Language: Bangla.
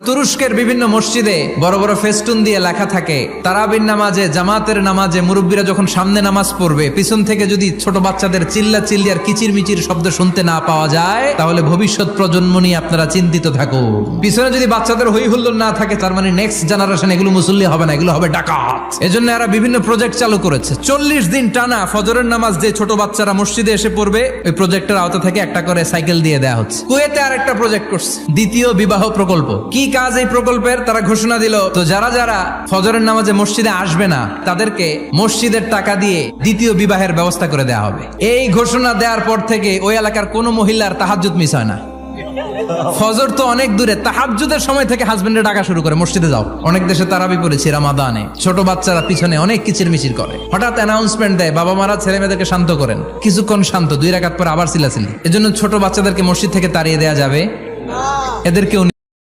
তুরস্কের বিভিন্ন মসজিদে বড় বড় ফেস্টুন দিয়ে লেখা থাকে তারাবির নামাজে, জামাতের নামাজে মুরব্বীরা যখন সামনে নামাজ পড়বে, পিছন থেকে যদি ছোট বাচ্চাদের চিল্লা চিল্লি আর কিচির মিচির শব্দ শুনতে না পাওয়া যায়, তাহলে ভবিষ্যৎ প্রজন্ম নিয়ে আপনারা চিন্তিত থাকুন। পিছনে যদি বাচ্চাদের হই হুল্লোড় না থাকে, তার মানে নেক্সট জেনারেশন এগুলো মুসল্লি হবে না, এগুলো হবে ডাকাত। এজন্য এরা বিভিন্ন প্রজেক্ট চালু করেছে। 40 দিন টানা ফজরের নামাজ যে ছোট বাচ্চারা মসজিদে এসে পড়বে, ওই প্রজেক্টের আওতা থেকে একটা করে সাইকেল দিয়ে দেওয়া হচ্ছে। কুয়েতে আর একটা প্রজেক্ট করছে, দ্বিতীয় বিবাহ প্রকল্প। কি কাজ এই প্রকল্পের? তারা ঘোষণা দিল, তো যারা যারা ফজরের নামাজে মসজিদে আসবে না, তাদেরকে মসজিদের টাকা দিয়ে দ্বিতীয় বিবাহের ব্যবস্থা করে দেওয়া হবে। এই ঘোষণা দেওয়ার পর থেকে ওই এলাকার কোনো মহিলার তাহাজ্জুদ মিস হয় না। ফজর তো অনেক দূরে, তাহাজ্জুদের সময় থেকে হাজবেন্ডে ডাকা শুরু করে, মসজিদে যাও। অনেক দেশে তারাবি পড়েছি রামাদানে, ছোট বাচ্চারা পিছনে অনেক কিচির মিচির করে। হঠাৎ অ্যানাউন্সমেন্ট দেয়, বাবা মারা ছেলে মেয়েদেরকে শান্ত করেন। কিছুক্ষণ শান্ত, 2 রাকাত পর আবার চিল্লাচিল্লি। এজন্য ছোট বাচ্চাদেরকে মসজিদ থেকে তাড়িয়ে দেওয়া যাবে, এদেরকেও